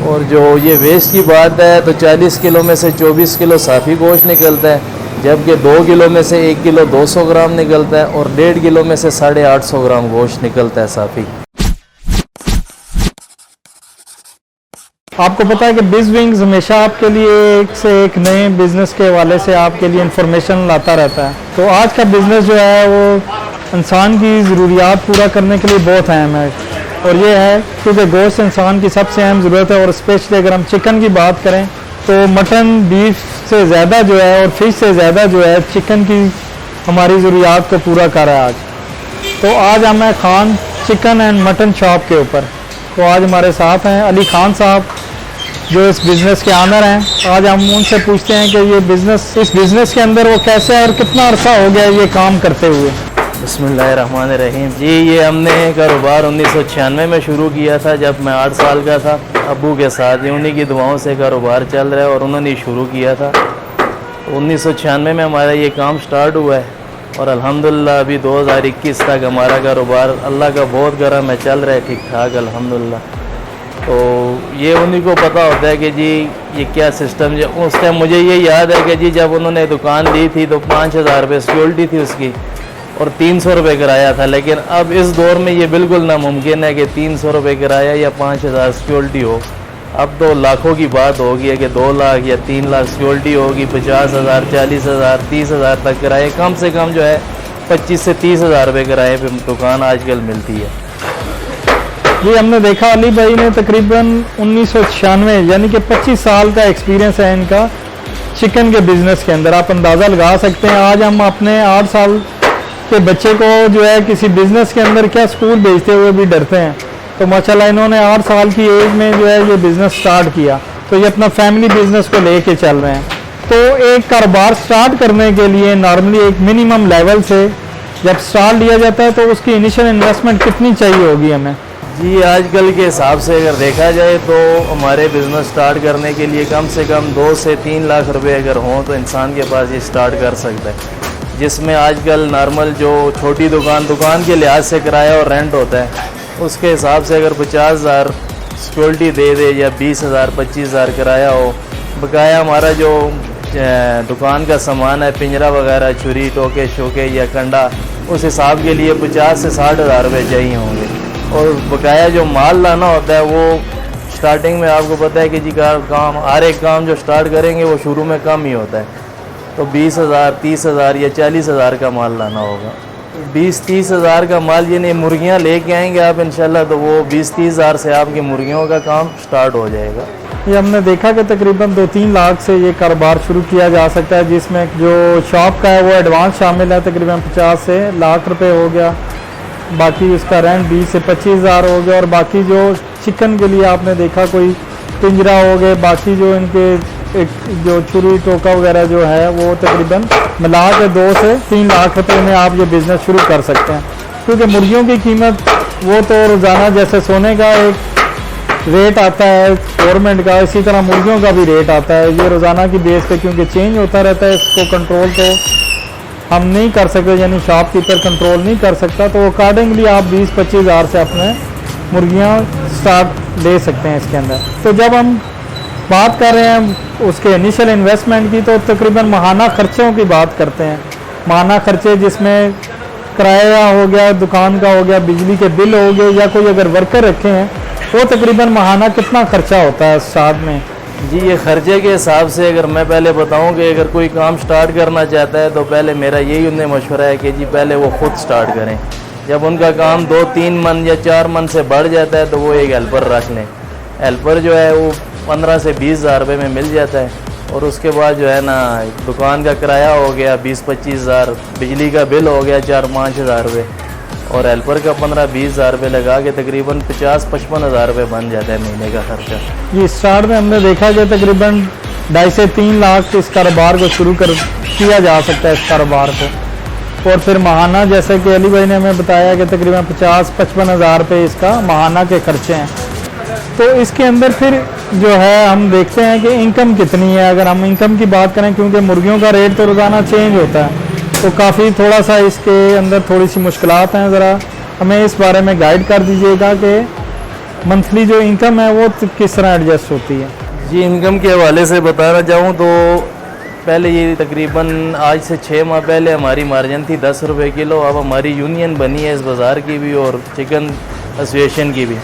और जो ये वेस्ट की बात है तो 40 किलो में से 24 किलो साफ़ी गोश्त निकलता है, जबकि 2 किलो में से 1 किलो 200 ग्राम निकलता है और 1.5 किलो में से 850 ग्राम गोश्त निकलता है साफ़ी। आपको पता है कि बिज़ विंग्स हमेशा आपके लिए एक से एक नए बिज़नेस के हवाले से आपके लिए इंफॉर्मेशन लाता रहता है। तो आज का बिज़नेस जो है वो इंसान की ज़रूरियात पूरा करने के लिए बहुत अहम है, और ये है क्योंकि गोश्त इंसान की सबसे अहम ज़रूरत है। और स्पेशली अगर हम चिकन की बात करें तो मटन बीफ से ज़्यादा जो है और फिश से ज़्यादा जो है चिकन की हमारी ज़रूरियात को पूरा कर रहा है आज। तो आज हम हैं Khan chicken and mutton shop के ऊपर। तो आज हमारे साथ हैं अली खान साहब जो इस बिज़नेस के ऑनर हैं। आज हम उनसे पूछते हैं कि ये बिज़नेस, इस बिज़नेस के अंदर वो कैसे है और कितना अरसा हो गया ये काम करते हुए। बिस्मिल्लाहिर्रहमानिर्रहीम। जी ये हमने कारोबार 1996 में शुरू किया था, जब मैं 8 साल का था। अब्बू के साथ ही उन्हीं की दुआओं से कारोबार चल रहा है और उन्होंने शुरू किया था। 1996 में हमारा ये काम स्टार्ट हुआ है और अल्हम्दुलिल्लाह अभी 2021 तक हमारा कारोबार अल्लाह का बहुत करम है, चल रहा है ठीक ठाक अल्हम्दुलिल्लाह। तो ये उन्हीं को पता होता है कि जी ये क्या सिस्टम है। उस टाइम मुझे ये याद है कि जी जब उन्होंने दुकान ली थी तो 5000 रुपये सिक्योरिटी थी उसकी और 300 रुपये किराया था। लेकिन अब इस दौर में ये बिल्कुल नामुमकिन है कि 300 रुपये किराया या 5000 सिक्योरिटी हो। अब तो लाखों की बात होगी है कि 2 लाख या 3 लाख सिक्योरिटी होगी, 50,000, 40,000, 30,000 तक किराए, कम से कम जो है 25 से 30,000 रुपये किराए पे दुकान आजकल मिलती है। जी हमने देखा अली भाई ने तकरीबन 1996 यानी कि 25 साल का एक्सपीरियंस है इनका चिकन के बिज़नेस के अंदर। आप अंदाज़ा लगा सकते हैं आज हम अपने 8 साल के बच्चे को जो है किसी बिज़नेस के अंदर क्या स्कूल भेजते हुए भी डरते हैं। तो माशाल्लाह इन्होंने 8 साल की एज में जो है ये बिज़नेस स्टार्ट किया। तो ये अपना फैमिली बिज़नेस को लेके चल रहे हैं। तो एक कारोबार स्टार्ट करने के लिए नॉर्मली एक मिनिमम लेवल से जब स्टार्ट लिया जाता है तो उसकी इनिशियल इन्वेस्टमेंट कितनी चाहिए होगी हमें? जी आजकल के हिसाब से अगर देखा जाए तो हमारे बिज़नेस स्टार्ट करने के लिए कम से कम 2 से 3 लाख रुपए अगर हों तो इंसान के पास ये स्टार्ट कर सकता है। जिसमें आजकल नॉर्मल जो छोटी दुकान के लिहाज से किराया और रेंट होता है उसके हिसाब से अगर 50,000 सिक्योरिटी दे दे या 20,000 25,000 किराया हो, बकाया हमारा जो दुकान का सामान है पिंजरा वगैरह, छुरी, टोके शोके या कंडा, उस हिसाब के लिए 50 से 60,000 रुपये चाहिए होंगे। और बकाया जो माल लाना होता है वो स्टार्टिंग में आपको पता है कि जी काम हर एक काम जो स्टार्ट करेंगे वो शुरू में कम ही होता है। तो 20,000, 30,000 या 40,000 का माल लाना होगा। 20-30 हज़ार का माल यानी मुर्गियाँ लेके आएंगे आप इंशाल्लाह तो वो 20-30 हज़ार से आपकी मुर्गियों का काम स्टार्ट हो जाएगा। ये हमने देखा कि तकरीबन 2-3 लाख से ये कारोबार शुरू किया जा सकता है, जिसमें जो शॉप का है वो एडवांस शामिल है, तकरीबन 50 से लाख रुपए हो गया। बाकी उसका रेंट 20 से 25 हज़ार हो गया। और बाकी जो चिकन के लिए आपने देखा कोई पिंजरा हो गए, बाकी जो इनके एक जो छुरी टोका वगैरह जो है वो तकरीबन मिला के 2 से 3 लाख रुपए में आप ये बिज़नेस शुरू कर सकते हैं। क्योंकि मुर्गियों की कीमत वो तो रोज़ाना जैसे सोने का एक रेट आता है गवर्नमेंट का, इसी तरह मुर्गियों का भी रेट आता है। ये रोज़ाना की बेस पे क्योंकि चेंज होता रहता है, इसको कंट्रोल तो हम नहीं कर सकते, यानी शॉपकीपर कंट्रोल नहीं कर सकता। तो अकॉर्डिंगली आप 20-25 हज़ार से अपने मुर्गियाँ स्टार्ट ले सकते हैं इसके अंदर। तो जब हम बात कर रहे हैं उसके इनिशियल इन्वेस्टमेंट की तो तकरीबन माहाना खर्चों की बात करते हैं। माहाना खर्चे जिसमें किराया हो गया, दुकान का हो गया, बिजली के बिल हो गए, या कोई अगर वर्कर रखे हैं तो तकरीबन माहाना कितना खर्चा होता है साथ में? जी ये खर्चे के हिसाब से अगर मैं पहले बताऊं कि अगर कोई काम स्टार्ट करना चाहता है तो पहले मेरा यही उन्हें मशवरा है कि जी पहले वो खुद स्टार्ट करें। जब उनका काम 2-3 मन या 4 मन से बढ़ जाता है तो वो एक हेल्पर रख लें। हेल्पर जो है वो 15 से 20 हज़ार रुपये में मिल जाता है। और उसके बाद जो है ना दुकान का किराया हो गया 20-25 हज़ार, बिजली का बिल हो गया 4-5 हज़ार रुपये, और हेल्पर का 15-20 हज़ार रुपये लगा के तकरीबन 50-55 हज़ार रुपये बन जाता है महीने का खर्चा। ये स्टार्ट में हमने देखा कि तकरीबन 2.5 से 3 लाख इस कारोबार को शुरू किया जा सकता है इस कारोबार को। और फिर माहाना जैसे कि अली भाई ने हमें बताया कि तकरीबन 50-55 हज़ार रुपये इसका माहाना के खर्चे हैं। तो इसके अंदर फिर जो है हम देखते हैं कि इनकम कितनी है। अगर हम इनकम की बात करें, क्योंकि मुर्गियों का रेट तो रोज़ाना चेंज होता है, तो काफ़ी थोड़ा सा इसके अंदर थोड़ी सी मुश्किलात हैं। ज़रा हमें इस बारे में गाइड कर दीजिएगा कि मंथली जो इनकम है वो किस तरह एडजस्ट होती है? जी, इनकम के हवाले से बताना चाहूँ तो पहले ये तकरीबन आज से 6 माह पहले हमारी मार्जिन थी 10 रुपये किलो। अब हमारी यूनियन बनी है इस बाज़ार की भी और चिकन एसोसिएशन की भी,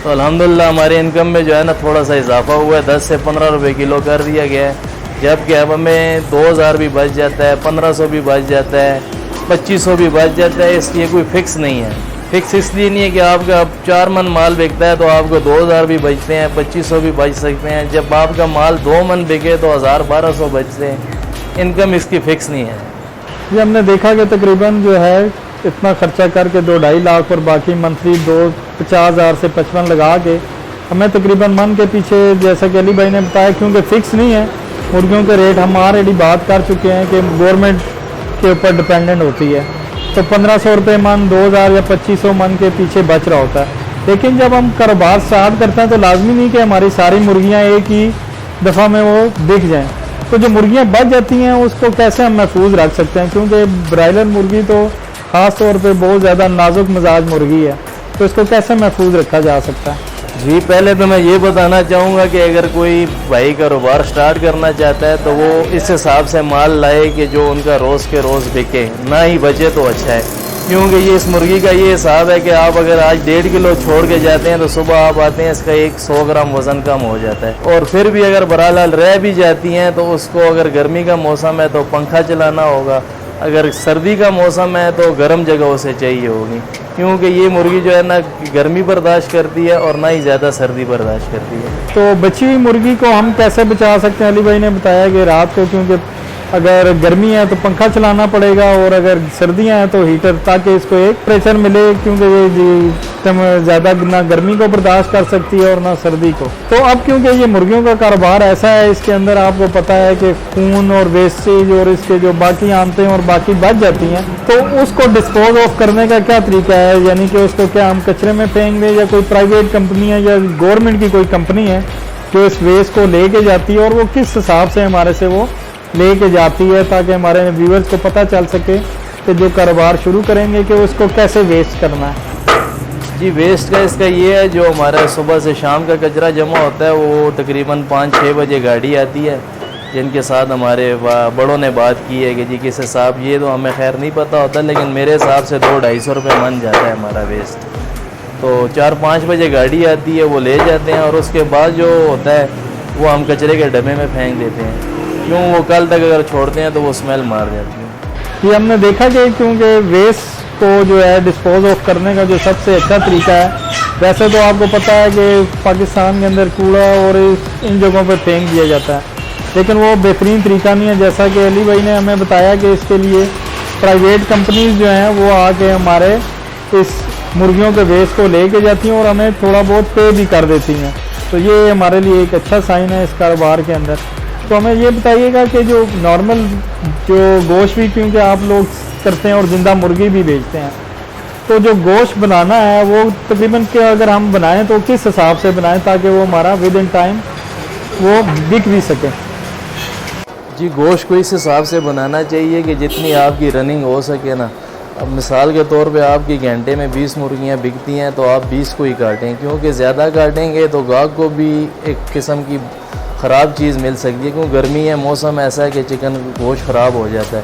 तो अल्हम्दुलिल्लाह हमारे इनकम में जो है ना थोड़ा सा इजाफा हुआ है, 10 से 15 रुपये किलो कर दिया गया है। जबकि अब हमें 2000 भी बच जाता है, 1500 भी बच जाता है, 2500 भी बच जाता है। इसलिए कोई फ़िक्स नहीं है। फ़िक्स इसलिए नहीं है कि आपका 4 मन माल बिकता है तो आपको 2000 भी बचते हैं, 2500 भी बच सकते हैं। जब आपका माल 2 मन बिके तो 1000-1200 बचते हैं। इनकम इसकी फ़िक्स नहीं है। ये हमने देखा कि तकरीबन जो है इतना खर्चा करके 2-2.5 लाख और बाकी मंथली 50,000 से 55 लगा के हमें तकरीबन मन के पीछे, जैसा कि अली भाई ने बताया, क्योंकि फ़िक्स नहीं है मुर्गियों के रेट, हम ऑलरेडी बात कर चुके हैं कि गवर्नमेंट के ऊपर डिपेंडेंट होती है। तो 1500 रुपये मन, 2000 या 2500 मन के पीछे बच रहा होता है। लेकिन जब हम कारोबार स्टार्ट करते हैं तो लाजमी नहीं कि हमारी सारी मुर्गियां एक ही दफ़ा में वो बिक जाएं। तो जो मुर्गियां बच जाती हैं उसको कैसे हम महफूज रख सकते हैं, क्योंकि ब्रायलर मुर्गी तो ख़ास तौर पे बहुत ज़्यादा नाजुक मिजाज मुर्गी है, तो इसको कैसे महफूज रखा जा सकता है? जी, पहले तो मैं ये बताना चाहूँगा कि अगर कोई भाई कारोबार स्टार्ट करना चाहता है तो वो इस हिसाब से माल लाए कि जो उनका रोज़ के रोज़ बिके, ना ही बचे तो अच्छा है। क्योंकि ये इस मुर्गी का ये हिसाब है कि आप अगर आज 1.5 किलो छोड़ के जाते हैं तो सुबह आप आते हैं इसका 100 ग्राम वज़न कम हो जाता है। और फिर भी अगर बहरहाल रह भी जाती हैं तो उसको अगर गर्मी का मौसम है तो पंखा चलाना होगा, अगर सर्दी का मौसम है तो गर्म जगह उसे चाहिए होगी। क्योंकि ये मुर्गी जो है ना गर्मी बर्दाश्त करती है और ना ही ज़्यादा सर्दी बर्दाश्त करती है। तो बची हुई मुर्गी को हम कैसे बचा सकते हैं? अली भाई ने बताया कि रात को, क्योंकि अगर गर्मी है तो पंखा चलाना पड़ेगा और अगर सर्दियां हैं तो हीटर, ताकि इसको एक प्रेशर मिले, क्योंकि ये ज़्यादा ना गर्मी को बर्दाश्त कर सकती है और ना सर्दी को। तो अब क्योंकि ये मुर्गियों का कारोबार ऐसा है, इसके अंदर आपको पता है कि खून और वेस्टेज और इसके जो बाकी आंतें और बाकी बच जाती हैं, तो उसको डिस्पोज ऑफ करने का क्या तरीका है? यानी कि उसको क्या हम कचरे में फेंक दें, या कोई प्राइवेट कंपनी है या गवर्नमेंट की कोई कंपनी है जो इस वेस्ट को लेके जाती है, और वो किस हिसाब से हमारे से वो लेके जाती है, ताकि हमारे व्यूअर्स को पता चल सके कि जो कारोबार शुरू करेंगे कि उसको कैसे वेस्ट करना है? जी, वेस्ट का इसका ये है, जो हमारा सुबह से शाम का कचरा जमा होता है वो तकरीबन 5-6 बजे गाड़ी आती है, जिनके साथ हमारे बड़ों ने बात की है कि जी किस हिसाब, ये तो हमें खैर नहीं पता होता, लेकिन मेरे हिसाब से 200-250 रुपये मन जाता है हमारा वेस्ट। तो 4-5 बजे गाड़ी आती है, वो ले जाते हैं और उसके बाद जो होता है वो हम कचरे के डब्बे में फेंक देते हैं। क्यों, वो कल तक अगर छोड़ते हैं तो वो स्मेल मार जाती है। ये हमने देखा कि क्योंकि वेस्ट को जो है डिस्पोज ऑफ करने का जो सबसे अच्छा तरीका है, वैसे तो आपको पता है कि पाकिस्तान के अंदर कूड़ा और इन जगहों पर फेंक दिया जाता है, लेकिन वो बेहतरीन तरीका नहीं है। जैसा कि अली भाई ने हमें बताया कि इसके लिए प्राइवेट कंपनीज जो हैं वो आके हमारे इस मुर्गियों के वेस्ट को लेके जाती हैं और हमें थोड़ा बहुत पे भी कर देती हैं। तो ये हमारे लिए एक अच्छा साइन है इस कारोबार के अंदर। तो हमें ये बताइएगा कि जो नॉर्मल जो गोश्त भी क्योंकि आप लोग करते हैं और ज़िंदा मुर्गी भी बेचते हैं, तो जो गोश्त बनाना है वो तकरीबन क्या अगर हम बनाएं तो किस हिसाब से बनाएं ताकि वो हमारा विद इन टाइम वो बिक भी सके? जी, गोश्त को इस हिसाब से बनाना चाहिए कि जितनी आपकी रनिंग हो सके ना। अब मिसाल के तौर पे आपकी घंटे में 20 मुर्गियाँ बिकती हैं तो आप 20 को ही काटें, क्योंकि ज़्यादा काटेंगे तो गाहक को भी एक किस्म की ख़राब चीज़ मिल सकती है। क्योंकि गर्मी है, मौसम ऐसा है कि चिकन गोश्त ख़राब हो जाता है।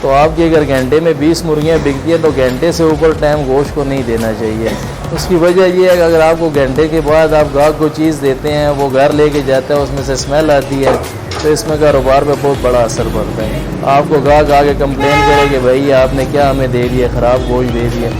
तो आपकी अगर घंटे में 20 मुर्गियाँ बिकती हैं तो घंटे से ऊपर टाइम गोश्त को नहीं देना चाहिए। उसकी वजह यह है कि अगर आपको घंटे के बाद आप गाहक को चीज़ देते हैं, वो घर लेके जाता है, उसमें से स्मेल आती है, तो इसमें कारोबार पे बहुत बड़ा असर पड़ता है। आपको गाहक आके कंप्लेन करे कि भाई आपने क्या हमें दे दिया, ख़राब गोश्त दे दिया।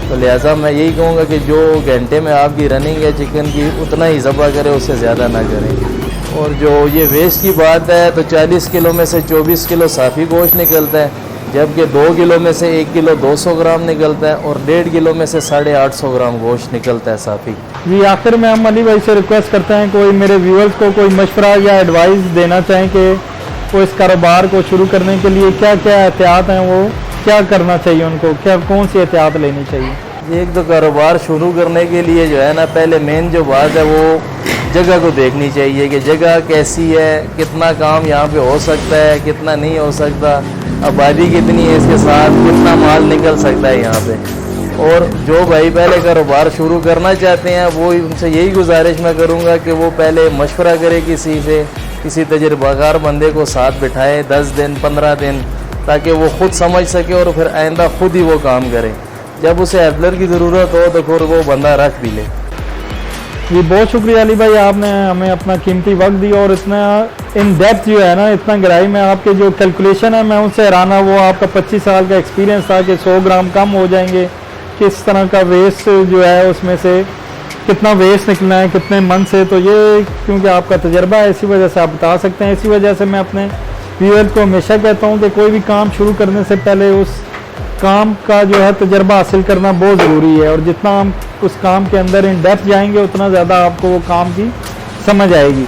तो लिहाजा मैं यही कहूँगा कि जो घंटे में आपकी रनिंग है चिकन की, उतना ही ज़बह करें, उससे ज़्यादा ना करें। और जो ये वेस्ट की बात है तो 40 किलो में से 24 किलो साफ़ी गोश्त निकलता है, जबकि 2 किलो में से 1 किलो 200 ग्राम निकलता है और 1.5 किलो में से 850 ग्राम गोश्त निकलता है साफ़ी। जी, आखिर में हम अली भाई से रिक्वेस्ट करते हैं, कोई मेरे व्यूअर्स को कोई मशवरा या एडवाइस देना चाहें कि वो इस कारोबार को शुरू करने के लिए क्या क्या एहतियात हैं, वो क्या करना चाहिए उनको, क्या कौन सी एहतियात लेनी चाहिए? एक तो कारोबार शुरू करने के लिए जो है ना, पहले मेन जो बात है वो जगह को देखनी चाहिए कि जगह कैसी है, कितना काम यहाँ पे हो सकता है, कितना नहीं हो सकता, आबादी कितनी है, इसके साथ कितना माल निकल सकता है यहाँ पे। और जो भाई पहले कारोबार शुरू करना चाहते हैं वो उनसे यही गुजारिश मैं करूँगा कि वो पहले मशवरा करे किसी से, किसी तजर्बाकार बंदे को साथ बिठाए 10 दिन 15 दिन, ताकि वो ख़ुद समझ सके और फिर आइंदा खुद ही वो काम करे। जब उसे हेल्पर की ज़रूरत हो तो फिर वो बंदा रख भी ले। जी बहुत शुक्रिया अली भाई, आपने हमें अपना कीमती वक्त दिया और इतना इन डेप्थ जो है ना, इतना गहराई में आपके जो कैलकुलेशन है मैं उनसे हैरान हूँ। वो आपका 25 साल का एक्सपीरियंस था कि 100 ग्राम कम हो जाएंगे, किस तरह का वेस्ट जो है उसमें से कितना वेस्ट निकलना है कितने मन से, तो ये क्योंकि आपका तजर्बा है इसी वजह से आप बता सकते हैं। इसी वजह से मैं अपने व्यूअर को हमेशा कहता हूँ कि कोई भी काम शुरू करने से पहले उस काम का जो है तजर्बा हासिल करना बहुत ज़रूरी है, और जितना हम उस काम के अंदर इन डेप्थ जाएंगे उतना ज़्यादा आपको वो काम की समझ आएगी।